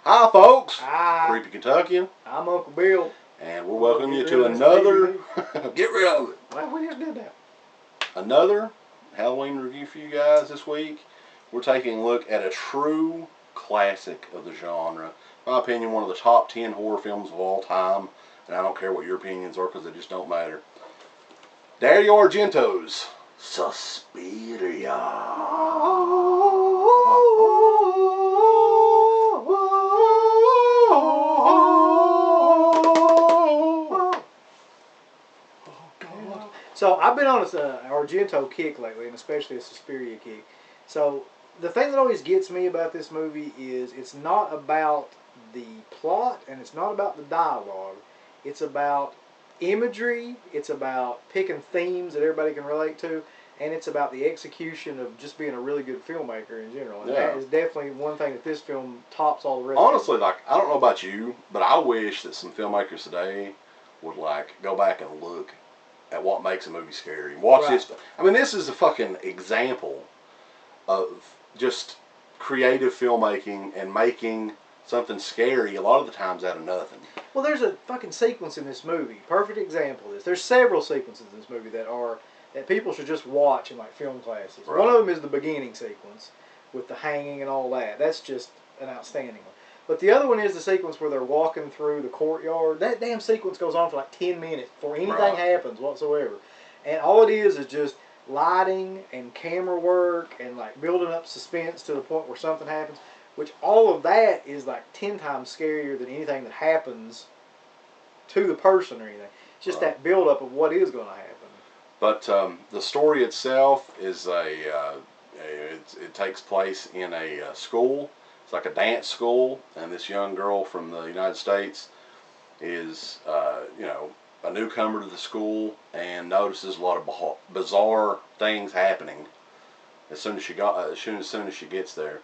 Hi, folks. Hi. Creepy Kentuckian. I'm Uncle Bill. And we're welcoming you to another... Get rid of it. Well, we just did that. Another Halloween review for you guys this week. We're taking a look at a true classic of the genre. In my opinion, one of the top 10 horror films of all time. And I don't care what your opinions are because they just don't matter. Dario Argento's Suspiria. So I've been on an Argento kick lately, and especially a Suspiria kick. So the thing that always gets me about this movie is it's not about the plot and it's not about the dialogue. It's about imagery, it's about picking themes that everybody can relate to, and it's about the execution of just being a really good filmmaker in general. And that is definitely one thing that this film tops all the rest Honestly, of. like, I don't know about you, but I wish that some filmmakers today would, like, go back and look at what makes a movie scary. Watch this. I mean, this is a fucking example of just creative filmmaking and making something scary a lot of the times out of nothing. Well, there's a fucking sequence in this movie. Perfect example of this. There's several sequences in this movie that people should just watch in like film classes. Right. One of them is the beginning sequence with the hanging and all that. That's just an outstanding one. But the other one is the sequence where they're walking through the courtyard. That damn sequence goes on for like 10 minutes before anything happens whatsoever. And all it is just lighting and camera work and like building up suspense to the point where something happens. Which all of that is like 10 times scarier than anything that happens to the person or anything. It's just that build-up of what is going to happen. But the story itself is it takes place in a school. It's like a dance school, and this young girl from the United States is, a newcomer to the school and notices a lot of bizarre things happening as soon as she gets there.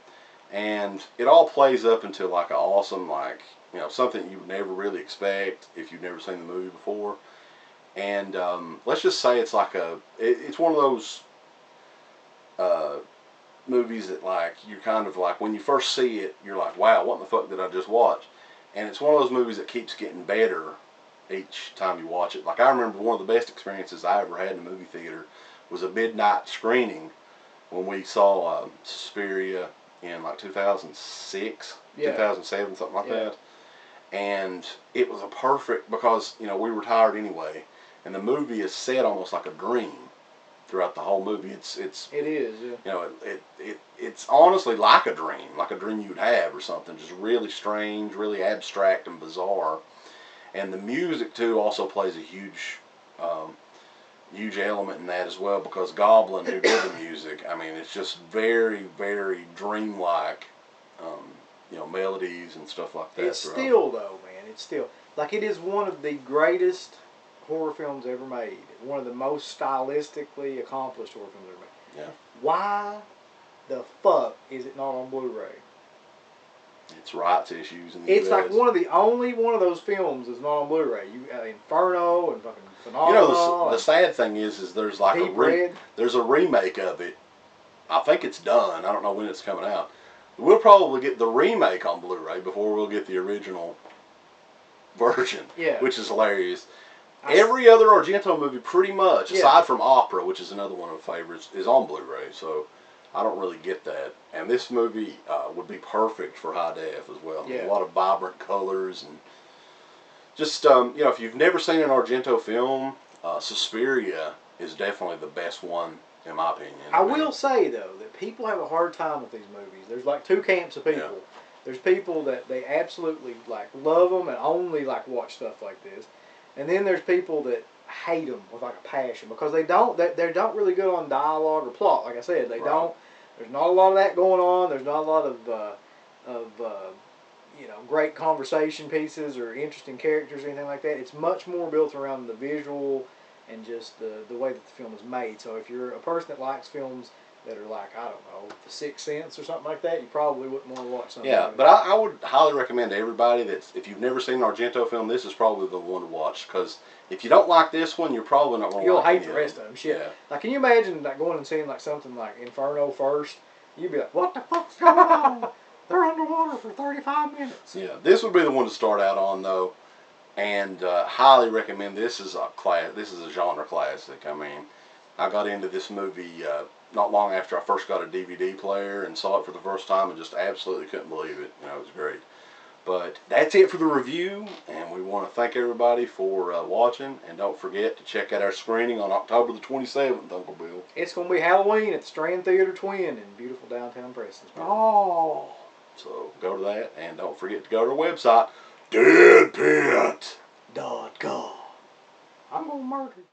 And it all plays up into like an awesome, like, something you would never really expect if you've never seen the movie before. And let's just say it's like it's one of those movies that, like, you're kind of like, when you first see it, you're like, wow, what the fuck did I just watch? And it's one of those movies that keeps getting better each time you watch it. Like, I remember one of the best experiences I ever had in a movie theater was a midnight screening when we saw Suspiria in like 2006, 2007, something like that. And it was a perfect, because, we were tired anyway, and the movie is set almost like a dream throughout the whole movie. It is, yeah. It's honestly like a dream you'd have or something, just really strange, really abstract and bizarre. And the music too also plays a huge element in that as well, because Goblin, who did the music, I mean, it's just very, very dreamlike, melodies and stuff like that. It's still, though, man, like, it is one of the greatest horror films ever made. One of the most stylistically accomplished horror films ever made. Yeah. Why the fuck is it not on Blu-ray? It's rights issues in the US. US. Like one of the only one of those films that's not on Blu-ray. You Inferno and fucking Phenomenal. The sad thing is there's like there's a remake of it. I think it's done. I don't know when it's coming out. We'll probably get the remake on Blu-ray before we'll get the original version. Yeah. Which is hilarious. Every other Argento movie, pretty much, aside from Opera, which is another one of my favorites, is on Blu-ray. So I don't really get that. And this movie would be perfect for high def as well. Yeah. A lot of vibrant colors and just, if you've never seen an Argento film, Suspiria is definitely the best one, in my opinion. I will say, though, that people have a hard time with these movies. There's like two camps of people. Yeah. There's people that they absolutely like love them and only like watch stuff like this. And then there's people that hate them with like a passion because they don't really good on dialogue or plot. Like I said, they don't. There's not a lot of that going on. There's not a lot of great conversation pieces or interesting characters or anything like that. It's much more built around the visual and just the way that the film is made. So if you're a person that likes films that are like, I don't know, The Sixth Sense or something like that, you probably wouldn't want to watch something. Yeah, but I would highly recommend to everybody that if you've never seen an Argento film, this is probably the one to watch. Because if you don't like this one, you're probably not going to like You'll hate the rest of them. Shit. Yeah. Like, can you imagine like going and seeing like something like Inferno first? You'd be like, what the fuck's going on? They're underwater for 35 minutes. Yeah, this would be the one to start out on though, and highly recommend. This is a class. This is a genre classic. I mean, I got into this movie not long after I first got a DVD player and saw it for the first time, and just absolutely couldn't believe it. You know, it was great. But that's it for the review, and we want to thank everybody for watching. And don't forget to check out our screening on October the 27th, Uncle Bill. It's going to be Halloween at the Strand Theater Twin in beautiful downtown Prestonsburg. Oh, so go to that, and don't forget to go to our website, DEADPIT.com. I'm going to murder you.